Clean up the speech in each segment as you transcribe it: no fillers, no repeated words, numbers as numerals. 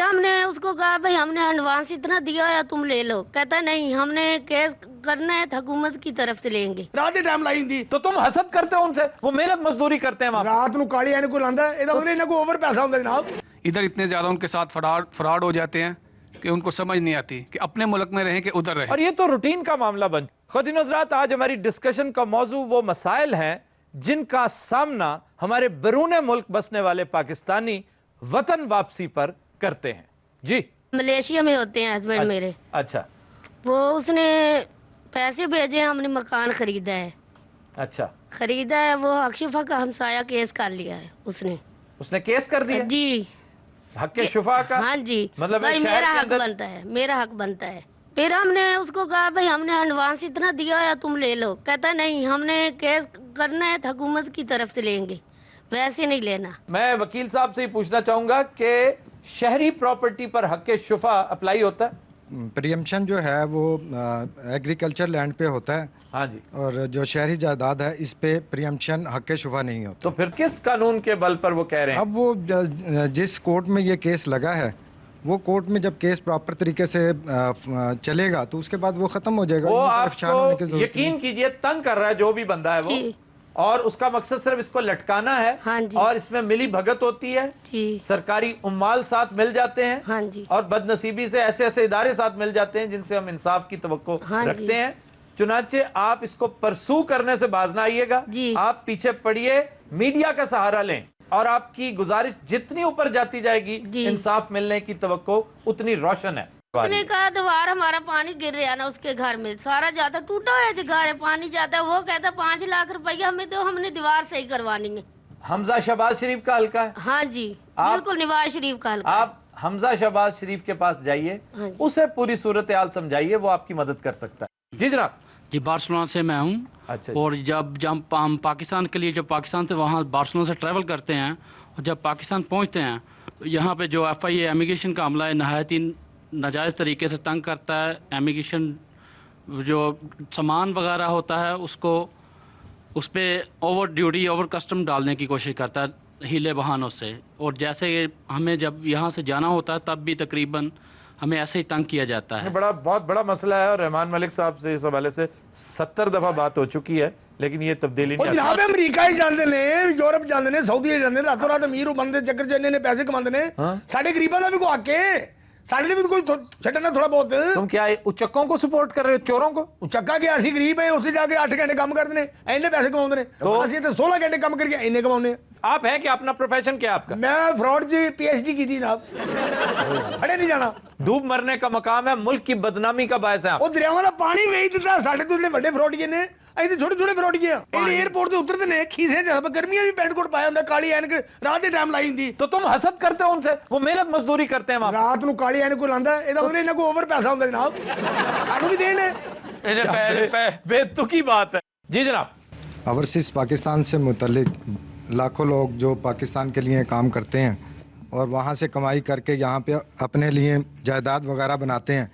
ہم نے اس کو کہا بھائی ہم نے ایڈوانس اتنا دیا ہے تم لے لو. کہتا نہیں ہم نے کیس کرنا ہے حکومت کی طرف سے لیں گے. رات ہی ٹائم لائی دی تو تم حسد کرتے ہو ان سے, وہ محنت مزدوری کرتے ہیں وہاں. رات نو کالی اینک کو لاندا ہے, اے انہاں کو اوور پیسہ ہوندا جناب. ادھر اتنے زیادہ ان کے ساتھ فراڈ ہو جاتے ہیں کہ ان کو سمجھ نہیں آتی کہ اپنے ملک میں رہیں کہ ادھر رہیں. اور یہ تو روٹین کا معاملہ بن. خواتین و حضرات, آج ہماری ڈسکشن کا موضوع وہ مسائل ہیں جن کا سامنا ہمارے بیرون ملک بسنے والے پاکستانی وطن واپسی پر کرتے ہیں. جی ملیشیا میں ہوتے ہیں ہسبینڈ میرے. اچھا وہ اس نے پیسے بھیجے, ہم نے مکان خریدا ہے. اچھا خریدا ہے, وہ اکشفا کا ہمسایہ کیس کر لیا ہے اس نے کیس کر دیا جی حق شفا کا. ہاں جی, مطلب بھائی میرا حق بنتا ہے, میرا حق بنتا ہے. پھر ہم نے اس کو کہا بھائی ہم نے ایڈوانس اتنا دیا ہے تم لے لو. کہتا نہیں ہم نے کیس کرنا ہے حکومت کی طرف سے لیں گے, ویسے نہیں لینا. میں وکیل صاحب سے ہی پوچھنا چاہوں گا کہ شہری پراپرٹی پر حق شفا اپلائی ہوتا ہے؟ پریمپشن جو ہے وہ ایگریکلچر لینڈ پہ ہوتا ہے. ہاں جی. اور جو شہری جائیداد ہے اس پہ پریمپشن حق شفا نہیں ہوتا. تو پھر کس قانون کے بل پر وہ کہہ رہے ہیں؟ اب وہ جس کورٹ میں یہ کیس لگا ہے, وہ کورٹ میں جب کیس پراپر طریقے سے چلے گا تو اس کے بعد وہ ختم ہو جائے گا. وہ آپ کو یقین کیجئے تنگ کر رہا ہے جو بھی بندہ ہے وہ, اور اس کا مقصد صرف اس کو لٹکانا ہے. اور اس میں ملی بھگت ہوتی ہے, سرکاری عمال ساتھ مل جاتے ہیں, اور بد نصیبی سے ایسے ایسے ادارے ساتھ مل جاتے ہیں جن سے ہم انصاف کی توقع رکھتے ہیں. چنانچہ آپ اس کو پرسو کرنے سے باز نہ آئیے گا, آپ پیچھے پڑیے, میڈیا کا سہارا لیں, اور آپ کی گزارش جتنی اوپر جاتی جائے گی انصاف ملنے کی توقع اتنی روشن ہے. اس نے کہا دوبارہ ہمارا پانی گر رہا نا اس کے گھر میں, سارا جاتا ٹوٹا ہوا ہے گھر ہے, پانی جاتا ہے. وہ کہتا 5 لاکھ روپیہ ہمیں دو, ہم نے دیوار صحیح کروانی ہے. حمزہ شہباز شریف کا حلقہ ہے. ہاں جی بالکل, نواز شریف کا حلقہ. آپ حمزہ شہباز شریف کے پاس جائیے, اسے پوری صورتحال سمجھائیے, وہ آپ کی مدد کر سکتا ہے. جی جناب. جی بارسلونا سے میں ہوں. اچھا. اور جب ہم پاکستان کے لیے, جب پاکستان سے وہاں بارسلونا سے ٹریول کرتے ہیں, اور جب پاکستان پہنچتے ہیں تو یہاں پہ جو FIA امیگریشن کا عملہ ہے نہایت ہی ناجائز طریقے سے تنگ کرتا ہے. امیگریشن جو سامان وغیرہ ہوتا ہے اس پہ اوور ڈیوٹی, اوور کسٹم ڈالنے کی کوشش کرتا ہے ہیلے بہانوں سے. اور جیسے ہمیں جب یہاں سے جانا ہوتا ہے تب بھی تقریباً ہمیں ایسے ہی تنگ کیا جاتا ہے. بہت بڑا مسئلہ ہے, اور رحمان ملک صاحب سے اس حوالے سے 70 دفعہ بات ہو چکی ہے, لیکن یہ تبدیلی نہیں. جناب امریکہ ہی جاندے نے, یورپ جاندے نے, سعودی جاندے نے, راتوں رات امیر ہو بندے چکر چ انہیں پیسے کماندے نے. ساڈے غریباں دا بھی کوئی حق ہے, ساڈے لیے بھی کوئی چھڈنا تھوڑا بہت. تم کیا اچکوں کو سپورٹ کر رہے ہو, چوروں کو؟ اچکا کیا, اسی غریب ہیں, اتنے جا کے 8 گھنٹے کام کرتے ہیں, اینے پیسے کماؤندے نے. اسی تے 16 گھنٹے کام کر کے اینے کماؤندے ہیں. آپ ہیں کہ اپنا پروفیشن کیا آپ کا؟ میں فراڈ جی PhD کی تھی جناب, پڑھے نہیں جانا. ڈوب مرنے کا مقام ہے, ملک کی بدنامی کا باعث ہے. وہ دریاواں دا پانی ویچ دیتا, ساڈے تو بڑے فراڈیے نے, ایسے چھوٹے چھوٹے فراڈیے. ایئرپورٹ سے اترتے نے کھیسے گرمیاں بھی پینٹ کوٹ پایا ہوندا, کالی اینک, رات دے ٹائم لائی ہوندی. تو تم حسد کرتے ہو ان سے, وہ محنت مزدوری کرتے ہیں وہاں. رات نو کالی اینک کو لاندا ہے, انہاں کو اوور پیسہ ہوندا جناب, سانو بھی دین ہے. بے تکی بات ہے. جی جناب. اوورسیز پاکستان سے متعلق لاکھوں لوگ جو پاکستان کے لیے کام کرتے ہیں اور وہاں سے کمائی کر کے یہاں پہ اپنے لیے جائیداد وغیرہ بناتے ہیں,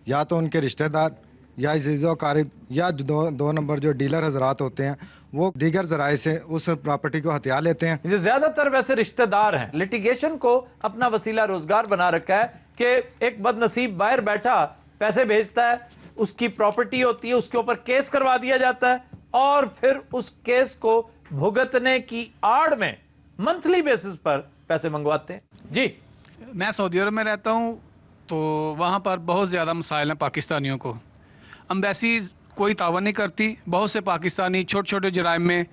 یا تو ان کے رشتہ دار یا عزیز و اقارب یا دو نمبر جو ڈیلر حضرات ہوتے ہیں وہ دیگر ذرائع سے اس پراپرٹی کو ہتھیا لیتے ہیں. زیادہ تر ویسے رشتہ دار ہیں, لٹیگیشن کو اپنا وسیلہ روزگار بنا رکھا ہے کہ ایک بد نصیب باہر بیٹھا پیسے بھیجتا ہے, اس کی پراپرٹی ہوتی ہے, اس کے اوپر کیس کروا دیا جاتا ہے, اور پھر اس کیس کو بھگتنے کی آڑ میں منتھلی بیسس پر پیسے منگواتے ہیں. جی. میں سعودی عرب میں رہتا ہوں, تو وہاں پر بہت زیادہ مسائل ہیں پاکستانیوں کو. امبیسی کوئی تعاون نہیں کرتی, بہت سے پاکستانی چھوٹے چھوٹے جرائم میں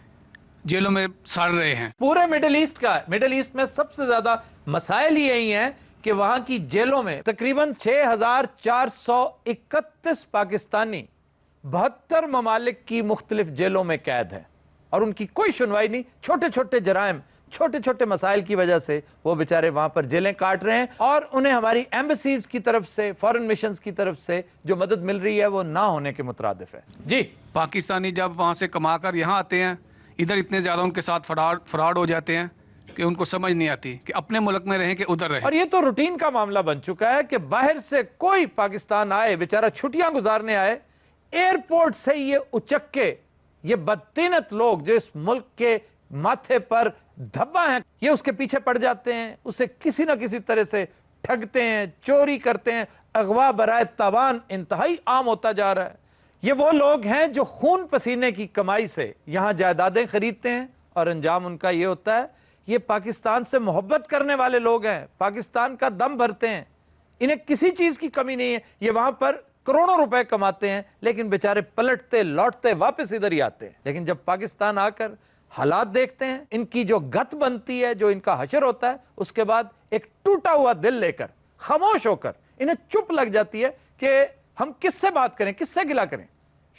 جیلوں میں سڑ رہے ہیں. پورے مڈل ایسٹ کا, مڈل ایسٹ میں سب سے زیادہ مسائل یہی ہیں کہ وہاں کی جیلوں میں تقریباً 6431 پاکستانی 72 ممالک کی مختلف جیلوں میں قید ہیں, اور ان کی کوئی سنوائی نہیں. چھوٹے چھوٹے جرائم, چھوٹے چھوٹے مسائل کی وجہ سے وہ بیچارے وہاں پر جیلیں کاٹ رہے ہیں, اور انہیں ہماری ایمبیسیز کی طرف سے, فارن مشنز کی طرف سے جو مدد مل رہی ہے وہ نہ ہونے کے مترادف ہے. جی. پاکستانی جب وہاں سے کما کر یہاں آتے ہیں, ادھر اتنے زیادہ ان کے ساتھ فراڈ ہو جاتے ہیں کہ ان کو سمجھ نہیں آتی کہ اپنے ملک میں رہیں کہ ادھر رہیں. اور یہ تو روٹین کا معاملہ بن چکا ہے کہ باہر سے کوئی پاکستان آئے, بیچارہ چھٹیاں گزارنے آئے, ایئرپورٹ سے یہ اچکے, یہ بدتینت لوگ جو اس ملک کے ماتھے پر دھبا ہیں, یہ اس کے پیچھے پڑ جاتے ہیں, اسے کسی نہ کسی طرح سے ٹھگتے ہیں, چوری کرتے ہیں, اغوا برائے تاوان انتہائی عام ہوتا جا رہا ہے. یہ وہ لوگ ہیں جو خون پسینے کی کمائی سے یہاں جائیدادیں خریدتے ہیں اور انجام ان کا یہ ہوتا ہے. یہ پاکستان سے محبت کرنے والے لوگ ہیں, پاکستان کا دم بھرتے ہیں, انہیں کسی چیز کی کمی نہیں ہے. یہ وہاں پر کروڑوں روپے کماتے ہیں لیکن بیچارے پلٹتے لوٹتے واپس ادھر ہی آتے ہیں. لیکن جب پاکستان آ کر حالات دیکھتے ہیں, ان کی جو گت بنتی ہے, جو ان کا حشر ہوتا ہے, اس کے بعد ایک ٹوٹا ہوا دل لے کر, خاموش ہو کر انہیں چپ لگ جاتی ہے کہ ہم کس سے بات کریں, کس سے گلہ کریں.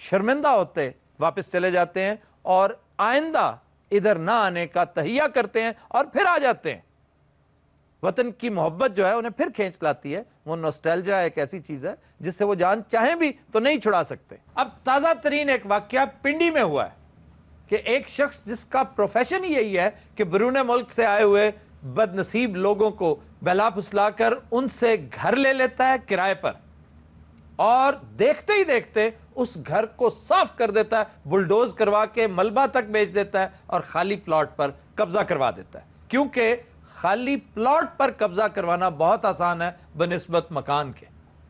شرمندہ ہوتے واپس چلے جاتے ہیں اور آئندہ ادھر نہ آنے کا تہیہ کرتے ہیں اور پھر آ جاتے ہیں. وطن کی محبت جو ہے انہیں پھر کھینچ لاتی ہے. وہ نوسٹیلجیا ایک ایسی چیز ہے جس سے وہ جان چاہیں بھی تو نہیں چھڑا سکتے. اب تازہ ترین ایک واقعہ پنڈی میں ہوا ہے کہ ایک شخص جس کا پروفیشن ہی یہی ہے کہ بیرون ملک سے آئے ہوئے بد نصیب لوگوں کو بہلا پھسلا کر ان سے گھر لے لیتا ہے کرائے پر, اور دیکھتے ہی دیکھتے اس گھر کو صاف کر دیتا ہے, بلڈوز کروا کے ملبہ تک بیچ دیتا ہے اور خالی پلاٹ پر قبضہ کروا دیتا ہے. کیونکہ خالی پلاٹ پر قبضہ کروانا بہت آسان ہے بنسبت مکان کے.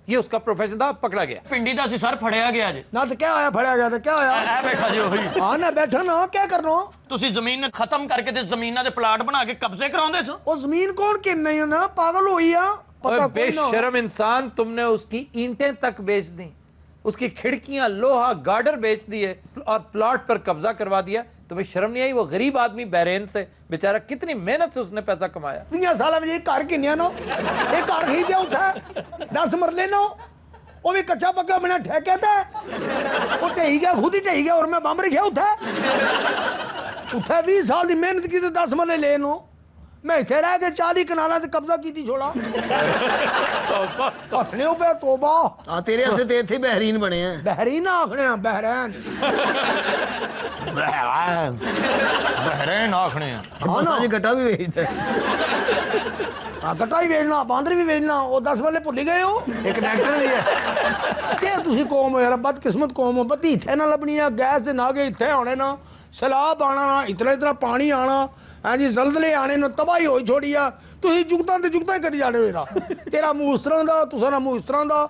یہ اس کا پروفیشن تھا, پکڑا گیا. پنڈی دا سی سر پھڑیا گیا جی. نہ تو کیا آیا پھڑیا گیا, تو کیا آیا اے بیٹھا جی وہی. ہاں نہ بیٹھا نا, کیا کرنا تسی زمین ختم کر کے تے زمیناں دے پلاٹ بنا کے قبضے کراوندے سو. وہ زمین کون کن نہیں نا, پاگل ہوئی ہے. بے شرم انسان, تم نے اس کی اینٹیں تک بیچ دیں, اس کی کھڑکیاں, لوہا, گارڈر بیچ دیے اور پلاٹ پر قبضہ کروا دیا. تمہیں شرم نہیں آئی؟ وہ غریب آدمی بحرین سے بیچارہ کتنی محنت سے اس نے پیسہ کمایا. 20 سال میں یہ کار کنیا نو, یہ کار خریدیا اٹھا 10 مرلے نو, وہ بھی کچا پکا بنا ٹھیکے تھا, وہ ٹہی گیا, خود ہی ٹہی گیا, اور میں بم رکھیا اٹھا 20 سال دی محنت کی تو 10 مرلے لے نو. میں اتنے رہ کے 40 کنالاں تے قبضہ کیتی چھوڑا. ہسنے ہو پہ توبہ. ہاں تیرے ہستے تے تھے بحرین بنے ہیں. بحرین آکھنے ہیں, بحرین. بحرین آکھنے ہیں. ہاں جی گٹا بھی بیچتا ہے. ہاں گٹا بھی بیچنا, باندر بھی بیچنا, وہ 10 مرلے بھلی گئے ہو. ایک ڈاکٹر بھی ہے. کہ تسی قوم ہو یار, بد قسمت قوم ہو. بتی اتھے نہ لبنی ہے, گیس دے نہ گئے اتھے آنے نا, سیلاب آنا نا, اتنا پانی آنا, ہاں جی زلزلے آنے نا, تباہی ہوئی چھوڑی ہے. تسی جگتاں تے جگتاں ہی کری جانے ہو یار. تیرا منہ اس طرح دا, تسا نا منہ اس طرح دا.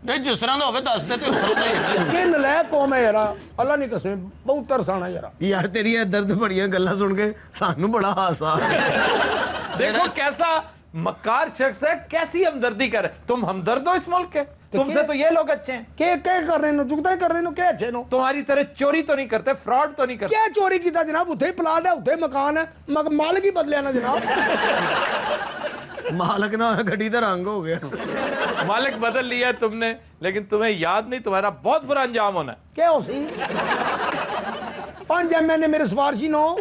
نہیں جس طرح دا ہوے دس دے تے اس طرح دا ہی. کہ نلائق قوم ہے یار, اللہ نہیں قسم, بہت ترسانا یار. یار تیری درد بڑیاں گلاں سن کے سانو بڑا ہاسا. دیکھو کیسا مکار شخص ہے, کیسی ہمدردی کر رہے. تم ہمدرد ہو اس ملک کے, تم سے تو یہ لوگ اچھے ہیں. کہ کر رہے نو, جگتاں ہی کر رہے نو, کہ اچھے نو. تمہاری طرح چوری تو نہیں کرتے, فراڈ تو نہیں کرتے. کیا چوری کیتا جناب, اتھے ہی پلاٹ ہے, اتھے ہی مکان ہے, مالک ہی بدلیا نا جناب. مالک نہ گڈی دا رنگ ہو گیا. مالک بدل لیا ہے تم نے, لیکن تمہیں یاد نہیں تمہارا بہت برا انجام ہونا ہے. کیا ہو سی 5 MN میرے سفارشی نو.